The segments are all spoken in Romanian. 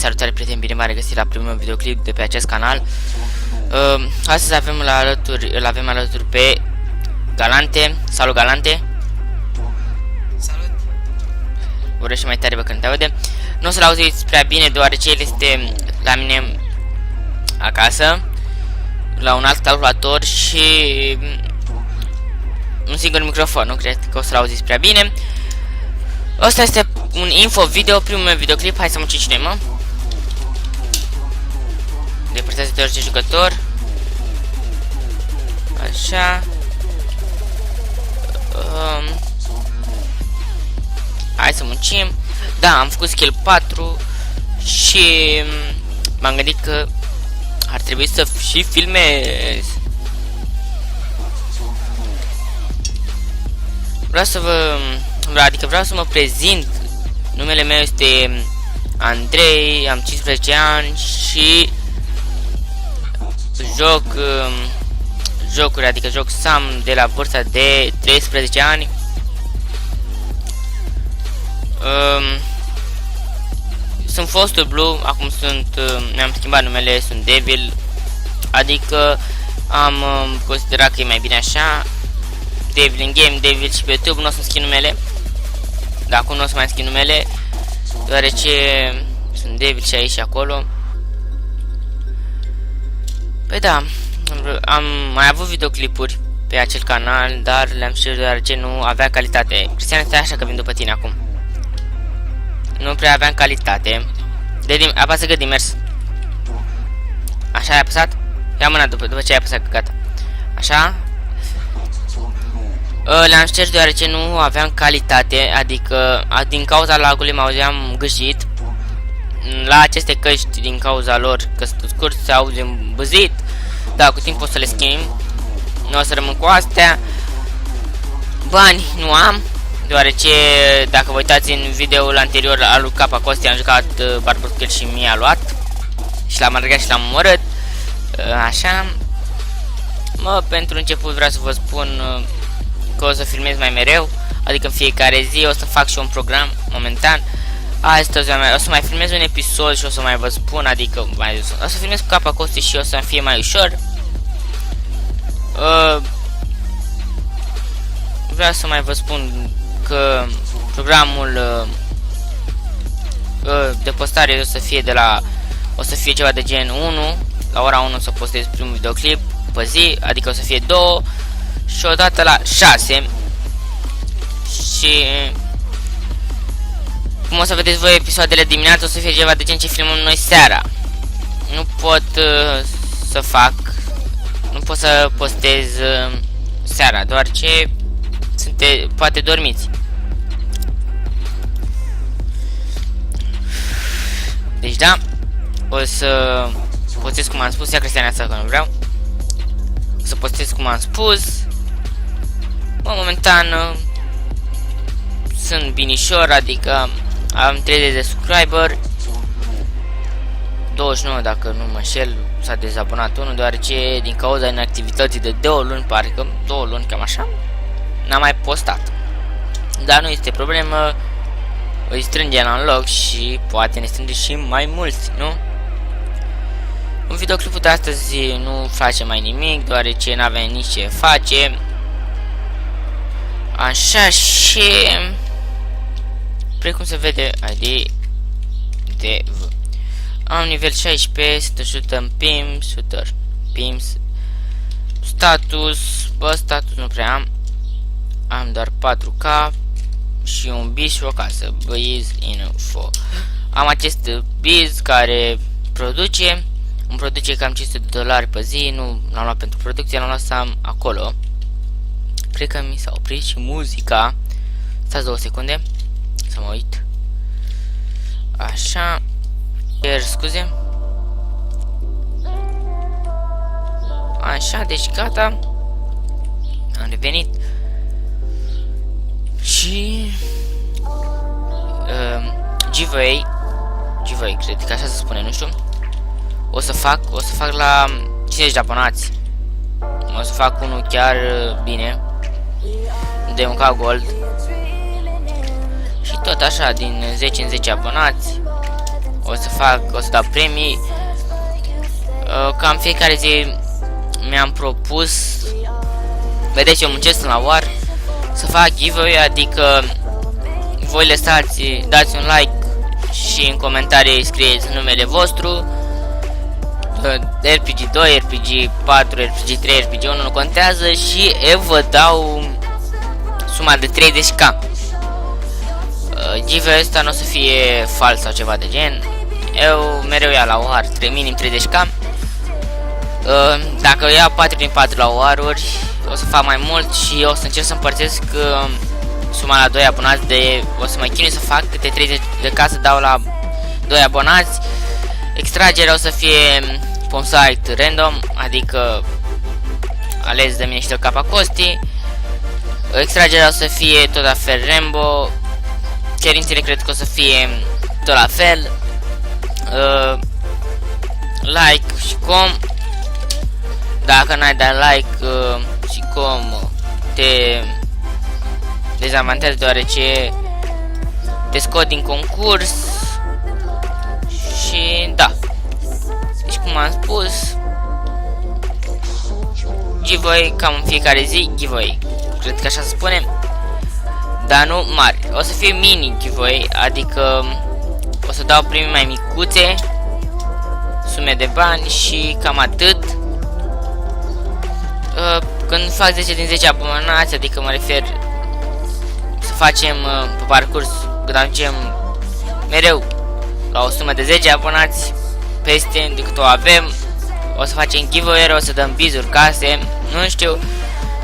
Salutare prieteni, bine m-am regăsit la primul videoclip de pe acest canal. Astăzi îl avem alături pe Galante. Salut Galante. Salut. Vorbește mai tare, bă, când te aude. Nu o să-l auziți prea bine deoarece el este la mine acasă la un alt calculator și un singur microfon. Nu cred că o să-l auziți prea bine. Asta este un info video, primul meu videoclip. Hai să mă cine, mă. Depărtează de orice jucător. Așa. Hai să muncim. Da, am făcut skill 4 și m-am gândit că ar trebui să și filmez. Vreau să mă prezint. Numele meu este Andrei, am 15 ani și joc jocuri, adică joc SAM de la vârsta de 13 ani. Sunt fostul Blue, acum mi-am schimbat numele, sunt Devil, adică am considerat că e mai bine așa. Devil în game, Devil și pe YouTube, nu o să-mi schimb numele. Dar acum nu o să mai schimb numele, deoarece sunt Devil și aici și acolo. Păi da, am mai avut videoclipuri pe acel canal, dar le-am știut deoarece nu avea calitate. Cristian, stai așa că vin după tine acum. Nu prea aveam calitate. Apasă că dimers. Așa ai apăsat? Ia mâna după ce ai apăsat, gata. Așa. Le-am șters deoarece nu aveam calitate, adică din cauza lagului mă auzeam gâșit. La aceste căști, din cauza lor, că sunt scurt, se auze îmbăzit. Da, cu timp o să le schimb. Nu o să rămân cu astea. Bani nu am, deoarece dacă vă uitați în videoul anterior al lui Capa Costi, am jucat Barbuschel și mi-a luat. Și l-am alergat și l-am omorât. Așa. Pentru început vreau să vă spun că o să filmez mai mereu, adică în fiecare zi o să fac și un program momentan. Astăzi o să mai filmez un episod și o să mai vă spun, adică o să filmez cu Capa Costi și o să fie mai ușor. Vreau să mai vă spun că programul de postare o să fie ceva de gen 1, la ora 1 o să postez primul videoclip pe zi, adică o să fie 2 și odată la 6. Și cum o să vedeți voi episoadele dimineața, o să fie ceva de gen ce filmăm noi seara. Nu pot să postez seara, doar ce poate dormiți. Deci da, o să postez cum am spus, ia Cristian asta că nu vreau. O să postez cum am spus. Momentan sunt binișor, adică am 30 de subscriber, 29 dacă nu mă înșel, s-a dezabonat unul, deoarece din cauza inactivității de 2 luni, parcă 2 luni, cam așa, n-am mai postat. Dar nu este problemă, îi strângem la un loc și poate ne strânge și mai mulți, nu? În videoclipul de astăzi nu face mai nimic, deoarece n-avem nici ce face. Așa, și precum se vede, ID de V. Am nivel 16, sunt ajută în Pims, status, status nu prea am. Am doar 4K și un biz și o casă, biz info. Am acest biz care îmi produce cam $500 pe zi, nu l-am luat pentru producție, l-am luat acolo. Cred că mi s-a oprit și muzica. Stați 2 secunde să mă uit. Așa. Scuze. Așa, deci gata. Am revenit. Și giveaway, cred că așa se spune, nu știu. O să fac la 50 de abonați. O să fac unul chiar bine, de 1K Gold. Și tot așa, din 10 în 10 abonați o să dau premii. Cam fiecare zi mi-am propus, vedeți, eu muncesc la War, să fac giveaway, adică voi lăsați, dați un like și în comentarii scrieți numele vostru, RPG 2, RPG 4, RPG 3, RPG 1, nu contează, și eu vă dau suma de 30k. Giveaway ăsta nu o să fie fals sau ceva de gen, eu mereu iau la War minim 30k. Dacă iau 4 din 4 la War-uri, o să fac mai mult și o să încerc să împărțesc suma la 2 abonați, o să mă chinui să fac câte 30 de ca să dau la 2 abonați. Extragerea o să fie pe un site random, adică ales de mine și de capa Costi. Extragerea o să fie tot la fel Rambo. Cerințele cred că o să fie tot la fel. Like și com. Dacă n-ai dat like și com, te dezavantează, deoarece te scot din concurs. Și da, deci cum am spus, giveaway cam în fiecare zi, giveaway, cred că așa se spune, dar nu mari, o să fie mini giveaway, adică o să dau premii mai micuțe, sume de bani și cam atât. Când fac 10 din 10 abonați, adică mă refer să facem pe parcurs, când ajungem mereu la o sumă de 10 abonați peste decât o avem, o să facem giveaway, o să dăm bizuri, case, nu știu,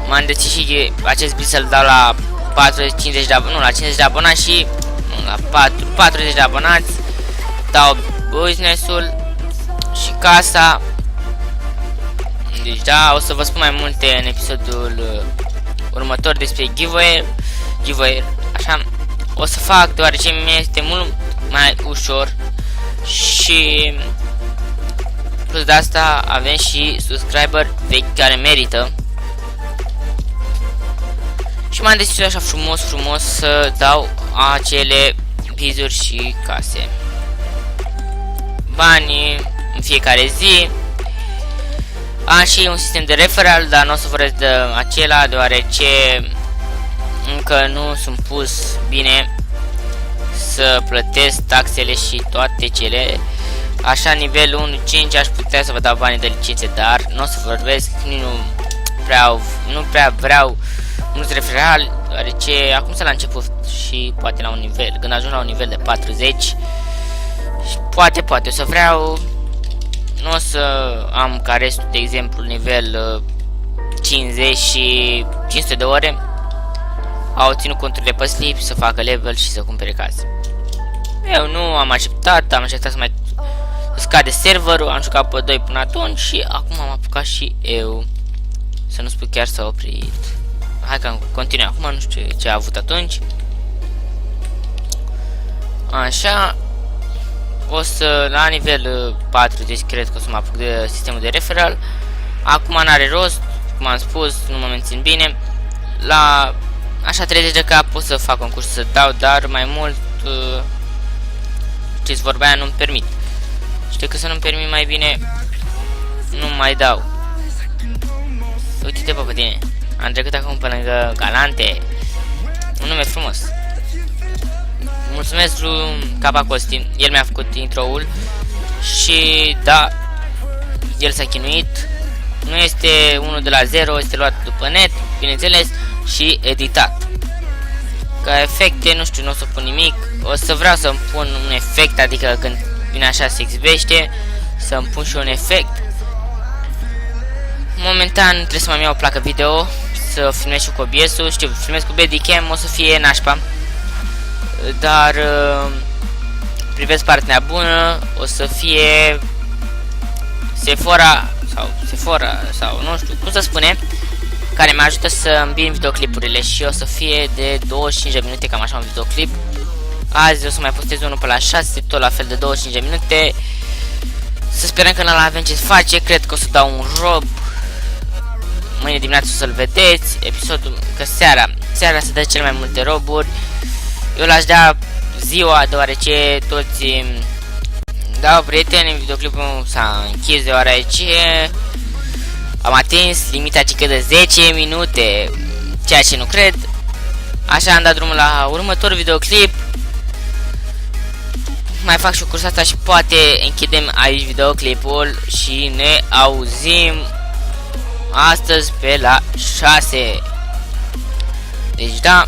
m-am decis și acest biz să-l dau la 50 de abonați, nu, la 50 de abonați și nu, la 40 de abonați, dau business-ul și casa. Deci da, o să vă spun mai multe în episodul următor despre giveaway, așa, o să fac deoarece mi este mult mai ușor și plus de asta avem și subscriber vechi care merită. Și m-am decis așa frumos să dau acele bizuri și case. Banii în fiecare zi. Am și un sistem de referral, dar nu o să vorbesc de acela, deoarece încă nu sunt pus bine să plătesc taxele și toate cele. Așa, nivelul 1.5 aș putea să vă dau banii de licențe, dar nu o să vorbesc, nu prea vreau mulți referral, deoarece acum sunt la început și poate la un nivel, când ajung la un nivel de 40 și poate o să vreau. Nu o să am ca restul, de exemplu, nivel 50 și 500 de ore. Au ținut conturile pe slip să facă level și să cumpere case. Eu nu am așteptat, să mai scade serverul, am jucat pe 2 până atunci și acum am apucat și eu. Să nu spun chiar s-a oprit. Hai că continui acum, nu știu ce a avut atunci. Așa. O să, la nivel 40, cred că o să mă apuc de sistemul de referral. Acum n-are rost, cum am spus, nu mă mențin bine. La așa 30 de cap pot să fac concurs să dau, dar mai mult ce-ți vorbea nu-mi permit. Știu că să nu-mi permit, mai bine nu mai dau. Uite-te pe tine, am trecut acum pe lângă Galante, un nume frumos. Mulțumesc lui Capa Costi, el mi-a făcut intro-ul și da, el s-a chinuit. Nu este unul de la zero, este luat după net, bineînțeles, și editat. Ca efecte, nu știu, nu o să pun nimic. O să vreau să-mi pun un efect, adică când vine așa se exhibește, să-mi pun și un efect. Momentan trebuie să mai iau o placă video, să filmez și cu OBS-ul. Știu, filmez cu Badicam, o să fie nașpa. Dar privesc partea bună, o să fie Sephora sau nu știu cum să spune, care mă ajută să îmbin videoclipurile și o să fie de 25 de minute, cam așa un videoclip. Azi o să mai postez unul pe la 6, tot la fel de 25 de minute. Să sperăm că n-l avem ce face, cred că o să dau un rob. Mâine dimineață o să-l vedeți, episodul, că seara se dă cel mai multe roburi. Eu l-aș da ziua, deoarece toți Da, prieteni, videoclipul s-a închis deoarece am atins limita cică de 10 minute, ceea ce nu cred. Așa am dat drumul la următorul videoclip. Mai fac și o cursă asta și poate închidem aici videoclipul și ne auzim astăzi pe la 6. Deci da,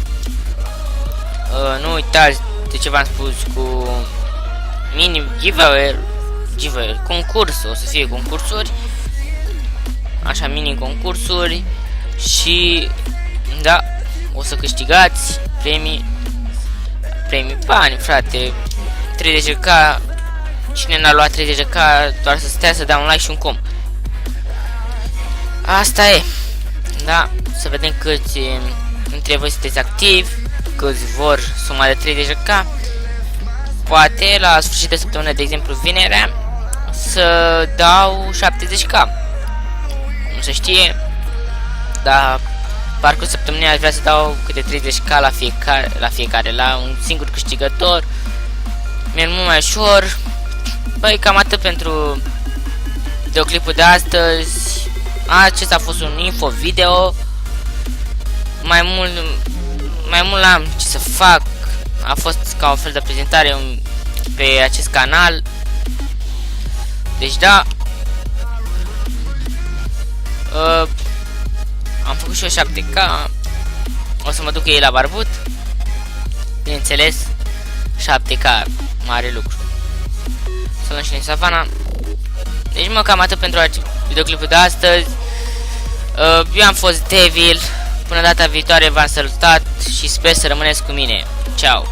nu uitați de ce v-am spus cu mini giveaway, concurs, o să fie concursuri, așa mini concursuri și da, o să câștigați premii bani, frate. 30k, cine n-a luat 30k doar să stea să dea un like și un com. Asta e. Da, să vedem câți dintre voi sunteți activi, câți vor suma de 30k. Poate la sfârșit de săptămână, de exemplu vinerea, să dau 70k. Nu se știe, dar parcursul săptămânii aș vrea să dau câte 30k la fiecare, la un singur câștigător. Mi-e mult mai ușor. Băi, cam atât pentru videoclipul de astăzi. Acesta a fost un info video. Mai mult am ce să fac. A fost ca un fel de prezentare pe acest canal. Deci da, am făcut și eu 7k. O să mă duc ei la barbut. Bineînțeles, 7k, mare lucru. Să luăm și în savana. Deci mă, cam atât pentru videoclipul de astăzi. Eu am fost Devil. Până data viitoare v-am salutat și sper să rămâneți cu mine. Ciao.